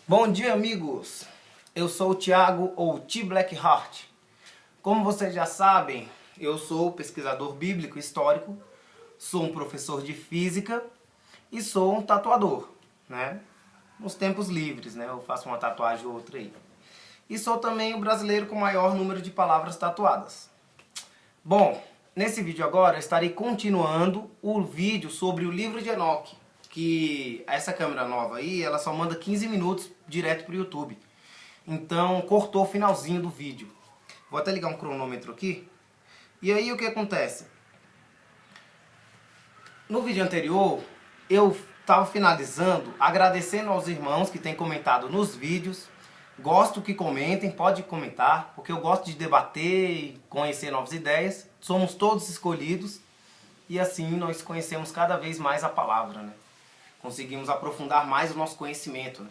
Bom dia, amigos! Eu sou o Thiago, ou T Blackheart. Como vocês já sabem, eu sou pesquisador bíblico histórico, sou um professor de física e sou um tatuador, né? Nos tempos livres, né? Eu faço uma tatuagem ou outra aí. E sou também o brasileiro com maior número de palavras tatuadas. Bom, nesse vídeo agora eu estarei continuando o vídeo sobre o livro de Enoque, que essa câmera nova aí, ela só manda 15 minutos direto para o YouTube. Então cortou o finalzinho do vídeo. Vou até ligar um cronômetro aqui. E aí o que acontece? No vídeo anterior, eu estava finalizando, agradecendo aos irmãos que têm comentado nos vídeos. Gosto que comentem, pode comentar, porque eu gosto de debater e conhecer novas ideias. Somos todos escolhidos e assim nós conhecemos cada vez mais a palavra, né? Conseguimos aprofundar mais o nosso conhecimento, né?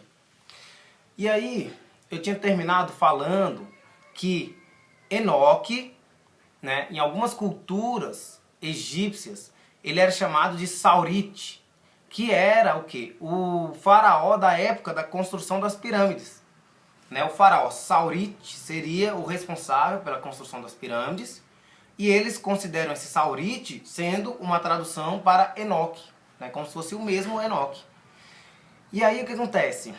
E aí, eu tinha terminado falando que Enoque, né, em algumas culturas egípcias, ele era chamado de Saurite, que era o quê? O faraó da época da construção das pirâmides. Né? O faraó Saurite seria o responsável pela construção das pirâmides, e eles consideram esse Saurite sendo uma tradução para Enoque, né? Como se fosse o mesmo Enoque. E aí o que acontece?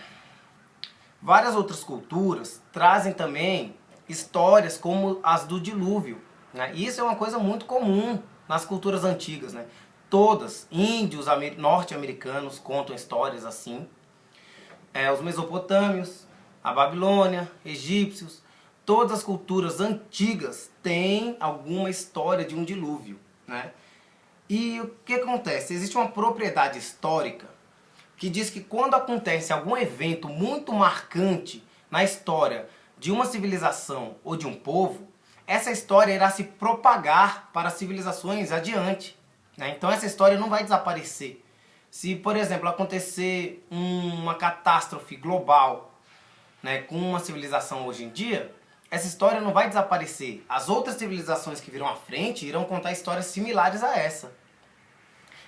Várias outras culturas trazem também histórias como as do dilúvio, né? E isso é uma coisa muito comum nas culturas antigas, né? Todas, índios norte-americanos contam histórias assim. Os mesopotâmios, a Babilônia, egípcios, todas as culturas antigas têm alguma história de um dilúvio, né? E o que acontece? Existe uma propriedade histórica que diz que quando acontece algum evento muito marcante na história de uma civilização ou de um povo, essa história irá se propagar para civilizações adiante, né? Então essa história não vai desaparecer. Se, por exemplo, acontecer uma catástrofe global, né, com uma civilização hoje em dia, essa história não vai desaparecer. As outras civilizações que virão à frente irão contar histórias similares a essa.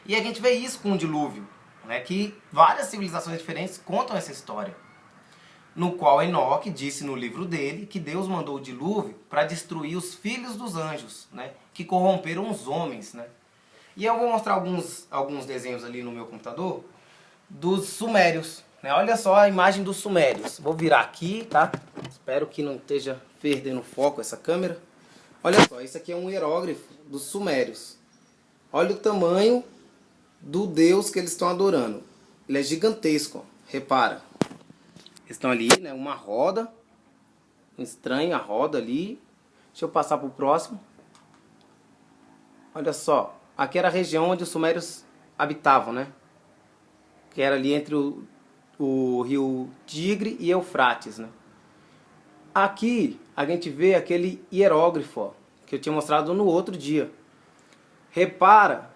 E a gente vê isso com o dilúvio, né, que várias civilizações diferentes contam essa história. No qual Enoque disse no livro dele que Deus mandou o dilúvio para destruir os filhos dos anjos, né, que corromperam os homens, né. E eu vou mostrar alguns desenhos ali no meu computador dos sumérios, né? Olha só a imagem dos sumérios. Vou virar aqui, tá? Espero que não esteja perdendo foco essa câmera. Olha só, isso aqui é um hieróglifo dos sumérios. Olha o tamanho do deus que eles estão adorando. Ele é gigantesco, ó. Repara. Eles estão ali, né? Uma roda. Estranha a roda ali. Deixa eu passar para o próximo. Olha só. Aqui era a região onde os sumérios habitavam, né? Que era ali entre o rio Tigre e Eufrates, né? Aqui a gente vê aquele hieróglifo, ó, que eu tinha mostrado no outro dia. Repara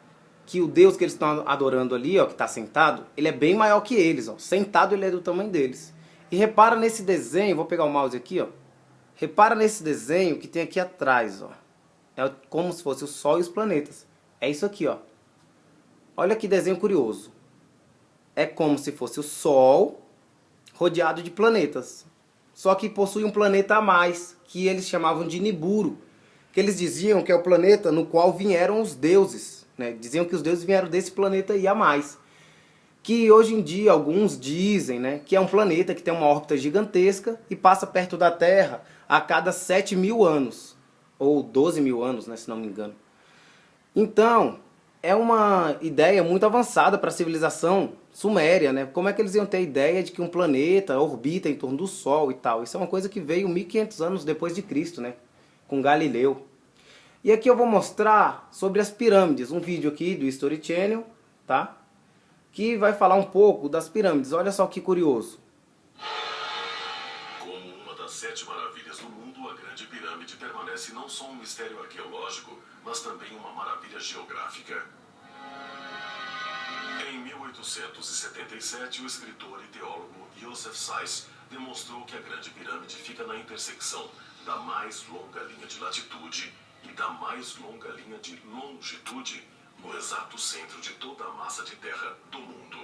que o Deus que eles estão adorando ali, ó, que está sentado, ele é bem maior que eles, ó. Sentado ele é do tamanho deles. E repara nesse desenho, vou pegar o mouse aqui, ó. Repara nesse desenho que tem aqui atrás, ó. É como se fosse o Sol e os planetas. É isso aqui, ó. Olha que desenho curioso. É como se fosse o Sol rodeado de planetas. Só que possui um planeta a mais, que eles chamavam de Nibiru. Que eles diziam que é o planeta no qual vieram os deuses, né? Diziam que os deuses vieram desse planeta aí a mais. Que hoje em dia alguns dizem, né, que é um planeta que tem uma órbita gigantesca e passa perto da Terra a cada 7.000 anos. Ou 12.000 anos, né, se não me engano. Então, é uma ideia muito avançada para a civilização suméria, né? Como é que eles iam ter a ideia de que um planeta orbita em torno do Sol e tal? Isso é uma coisa que veio 1500 anos depois de Cristo, né? Com Galileu. E aqui eu vou mostrar sobre as pirâmides, um vídeo aqui do History Channel, tá? Que vai falar um pouco das pirâmides. Olha só que curioso. Como uma das 7 maravilhas do mundo, a Grande Pirâmide permanece não só um mistério arqueológico, mas também uma maravilha geográfica. Em 1877, o escritor e teólogo Joseph Sayce demonstrou que a Grande Pirâmide fica na intersecção da mais longa linha de latitude e da mais longa linha de longitude, no exato centro de toda a massa de terra do mundo.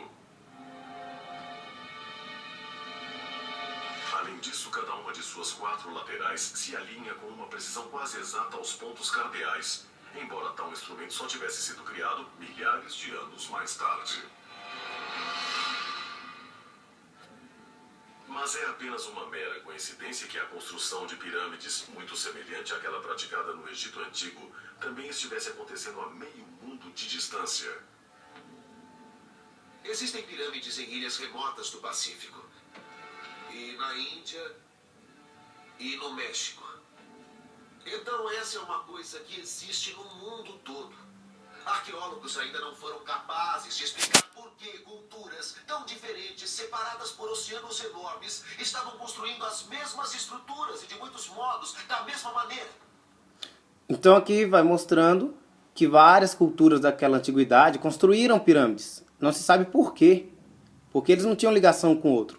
Além disso, cada uma de suas 4 laterais se alinha com uma precisão quase exata aos pontos cardeais, embora tal instrumento só tivesse sido criado milhares de anos mais tarde. Mas é apenas uma mera coincidência que a construção de pirâmides, muito semelhante àquela praticada no Egito Antigo, também estivesse acontecendo a meio mundo de distância. Existem pirâmides em ilhas remotas do Pacífico, e na Índia, e no México. Então essa é uma coisa que existe no mundo todo. Arqueólogos ainda não foram capazes de explicar por que culturas tão diferentes, separadas por oceanos enormes, estavam construindo as mesmas estruturas e de muitos modos, da mesma maneira. Então aqui vai mostrando que várias culturas daquela antiguidade construíram pirâmides. Não se sabe por quê, porque eles não tinham ligação com o outro.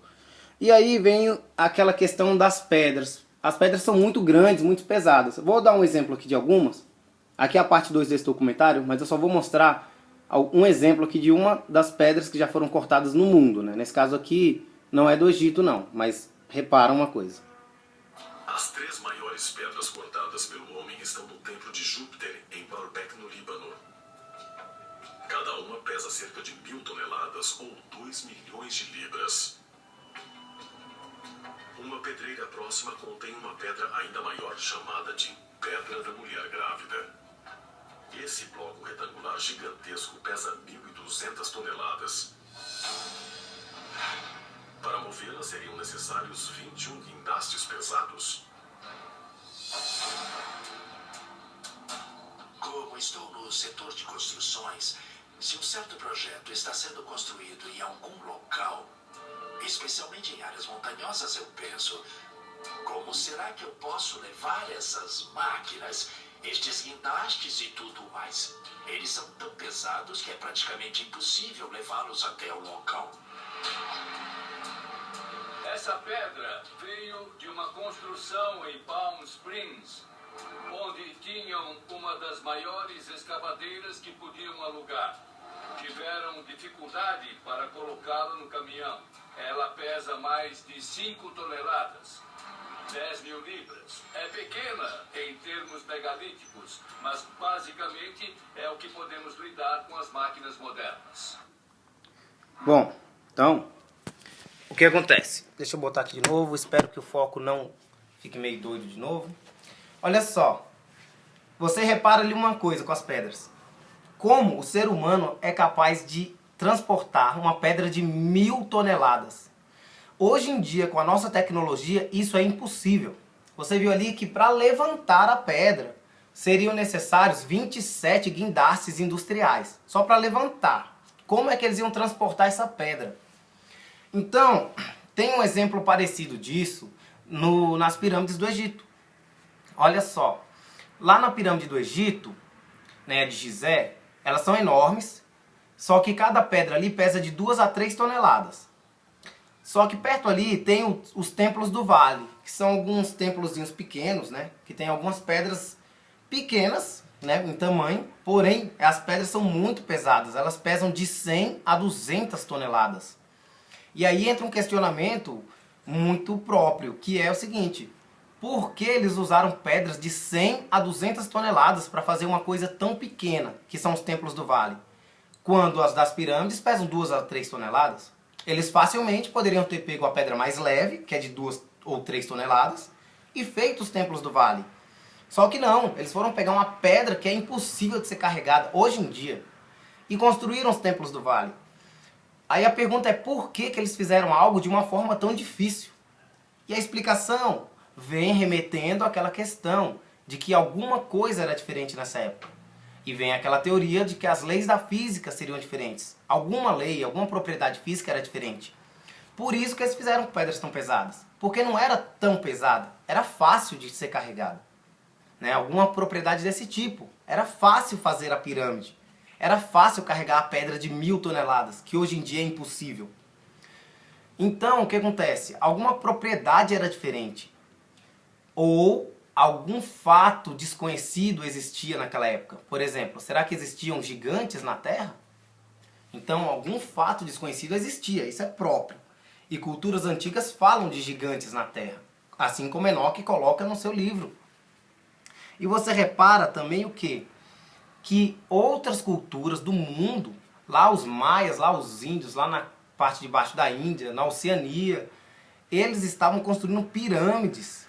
E aí vem aquela questão das pedras. As pedras são muito grandes, muito pesadas. Vou dar um exemplo aqui de algumas. Aqui é a parte 2 desse documentário, mas eu só vou mostrar um exemplo aqui de uma das pedras que já foram cortadas no mundo, né? Nesse caso aqui não é do Egito não, mas repara uma coisa. As 3 maiores pedras cortadas pelo homem estão no templo de Júpiter, em Baalbek, no Líbano. Cada uma pesa cerca de 1000 toneladas ou 2 milhões de libras. Uma pedreira próxima contém uma pedra ainda maior chamada de Pedra da Mulher Grávida. Esse bloco retangular gigantesco pesa 1.200 toneladas. Para movê-la seriam necessários 21 guindastes pesados. Como estou no setor de construções, se um certo projeto está sendo construído em algum local, especialmente em áreas montanhosas, eu penso, como será que eu posso levar essas máquinas, estes guindastes e tudo mais? Eles são tão pesados que é praticamente impossível levá-los até o local. Essa pedra veio de uma construção em Palm Springs, onde tinham uma das maiores escavadeiras que podiam alugar. Tiveram dificuldade para colocá-la no caminhão. Ela pesa mais de 5 toneladas, 10.000 libras. É pequena em termos megalíticos, mas basicamente é o que podemos lidar com as máquinas modernas. Bom, então, o que acontece? Deixa eu botar aqui de novo, espero que o foco não fique meio doido de novo. Olha só, você repara ali uma coisa com as pedras. Como o ser humano é capaz de transportar uma pedra de 1000 toneladas. Hoje em dia, com a nossa tecnologia, isso é impossível. Você viu ali que para levantar a pedra, seriam necessários 27 guindastes industriais. Só para levantar. Como é que eles iam transportar essa pedra? Então, tem um exemplo parecido disso nas pirâmides do Egito. Olha só, lá na pirâmide do Egito, né, de Gizé, elas são enormes, só que cada pedra ali pesa de 2 a 3 toneladas. Só que perto ali tem os templos do vale, que são alguns templozinhos pequenos, né, que tem algumas pedras pequenas, né, em tamanho, porém as pedras são muito pesadas, elas pesam de 100 a 200 toneladas. E aí entra um questionamento muito próprio, que é o seguinte: por que eles usaram pedras de 100 a 200 toneladas para fazer uma coisa tão pequena, que são os templos do vale? Quando as das pirâmides pesam 2 a 3 toneladas. Eles facilmente poderiam ter pego a pedra mais leve, que é de 2 ou 3 toneladas, e feito os templos do vale. Só que não, eles foram pegar uma pedra que é impossível de ser carregada hoje em dia, e construíram os templos do vale. Aí a pergunta é por que eles fizeram algo de uma forma tão difícil? E a explicação vem remetendo àquela questão de que alguma coisa era diferente nessa época. E vem aquela teoria de que as leis da física seriam diferentes. Alguma lei, alguma propriedade física era diferente. Por isso que eles fizeram pedras tão pesadas. Porque não era tão pesada, era fácil de ser carregada. Né? Alguma propriedade desse tipo. Era fácil fazer a pirâmide. Era fácil carregar a pedra de 1000 toneladas, que hoje em dia é impossível. Então, o que acontece? Alguma propriedade era diferente. Ou algum fato desconhecido existia naquela época. Por exemplo, será que existiam gigantes na Terra? Então, algum fato desconhecido existia, isso é próprio. e culturas antigas falam de gigantes na Terra, assim como Enoque coloca no seu livro. E você repara também o quê? Que outras culturas do mundo, lá os maias, lá os índios, lá na parte de baixo da Índia, na Oceania, eles estavam construindo pirâmides.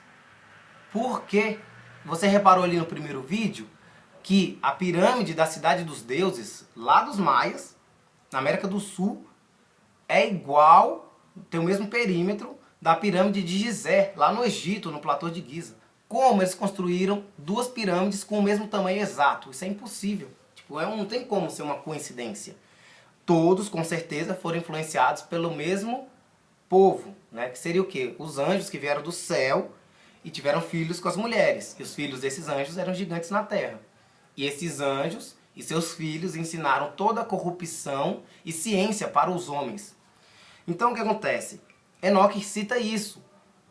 Por quê? Você reparou ali no primeiro vídeo que a pirâmide da Cidade dos Deuses, lá dos maias, na América do Sul, é igual, tem o mesmo perímetro da pirâmide de Gizé, lá no Egito, no platô de Giza. Como eles construíram duas pirâmides com o mesmo tamanho exato? Isso é impossível. Tipo, não tem como ser uma coincidência. Todos, com certeza, foram influenciados pelo mesmo povo, né? Que seria o quê? Os anjos que vieram do céu e tiveram filhos com as mulheres. E os filhos desses anjos eram gigantes na terra. E esses anjos e seus filhos ensinaram toda a corrupção e ciência para os homens. Então o que acontece? Enoque cita isso.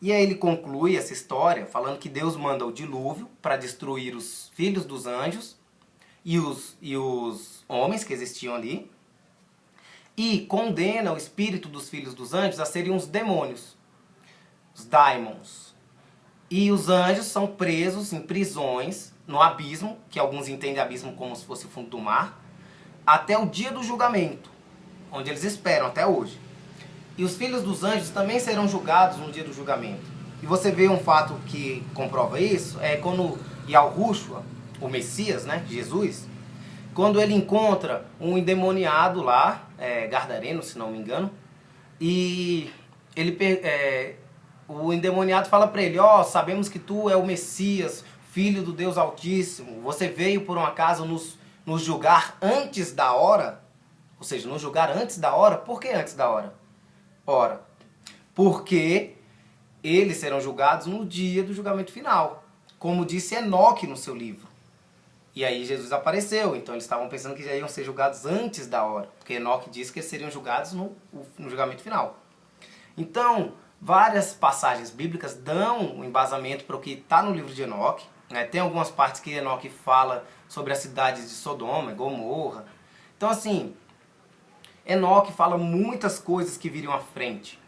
E aí ele conclui essa história falando que Deus manda o dilúvio para destruir os filhos dos anjos e os homens que existiam ali. E condena o espírito dos filhos dos anjos a serem os demônios, os daimons. E os anjos são presos em prisões no abismo, que alguns entendem abismo como se fosse o fundo do mar, até o dia do julgamento, onde eles esperam até hoje. E os filhos dos anjos também serão julgados no dia do julgamento. E você vê um fato que comprova isso, é quando Yahushua, o Messias, né, Jesus, quando ele encontra um endemoniado lá, Gadareno, se não me engano, e ele, o endemoniado fala para ele, sabemos que tu é o Messias, filho do Deus Altíssimo, você veio por um acaso nos julgar antes da hora? Ou seja, nos julgar antes da hora? Por que antes da hora? Ora, porque eles serão julgados no dia do julgamento final, como disse Enoque no seu livro. E aí Jesus apareceu, então eles estavam pensando que já iam ser julgados antes da hora, porque Enoque disse que eles seriam julgados no julgamento final. Então, várias passagens bíblicas dão um embasamento para o que está no livro de Enoque, né? Tem algumas partes que Enoque fala sobre as cidades de Sodoma e Gomorra. Então, assim, Enoque fala muitas coisas que viriam à frente.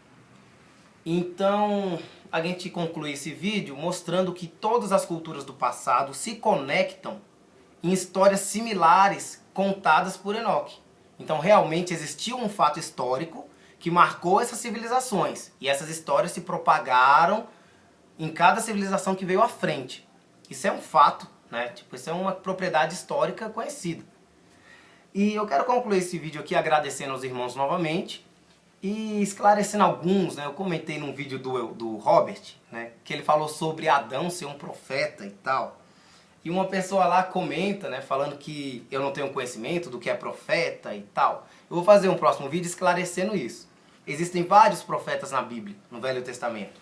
Então, a gente conclui esse vídeo mostrando que todas as culturas do passado se conectam em histórias similares contadas por Enoque. Então, realmente existiu um fato histórico que marcou essas civilizações. E essas histórias se propagaram em cada civilização que veio à frente. Isso é um fato, né? Tipo, isso é uma propriedade histórica conhecida. E eu quero concluir esse vídeo aqui agradecendo aos irmãos novamente e esclarecendo alguns, né? Eu comentei num vídeo do Robert, né? Que ele falou sobre Adão ser um profeta e tal. E uma pessoa lá comenta, né? Falando que eu não tenho conhecimento do que é profeta e tal. Eu vou fazer um próximo vídeo esclarecendo isso. Existem vários profetas na Bíblia, no Velho Testamento.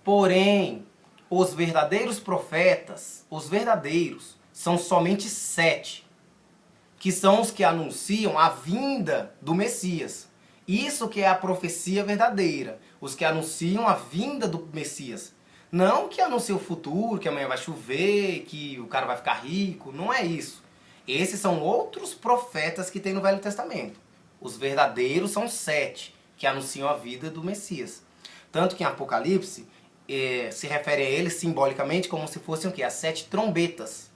Porém, os verdadeiros profetas, os verdadeiros, são somente 7. Que são os que anunciam a vinda do Messias. Isso que é a profecia verdadeira. Os que anunciam a vinda do Messias. Não que anuncia o futuro, que amanhã vai chover, que o cara vai ficar rico. Não é isso. Esses são outros profetas que tem no Velho Testamento. Os verdadeiros são 7, que anunciam a vida do Messias. Tanto que em Apocalipse se refere a eles simbolicamente como se fossem o quê? As 7 trombetas.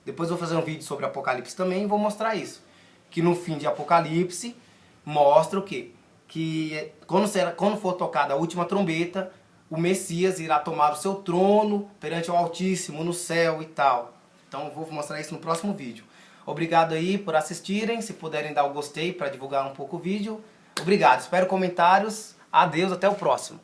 Depois eu vou fazer um vídeo sobre Apocalipse também e vou mostrar isso. Que no fim de Apocalipse mostra o quê? Que quando for tocada a última trombeta, o Messias irá tomar o seu trono perante o Altíssimo no céu e tal. Então eu vou mostrar isso no próximo vídeo. Obrigado aí por assistirem. Se puderem dar o gostei para divulgar um pouco o vídeo. Obrigado. Espero comentários. Adeus. Até o próximo.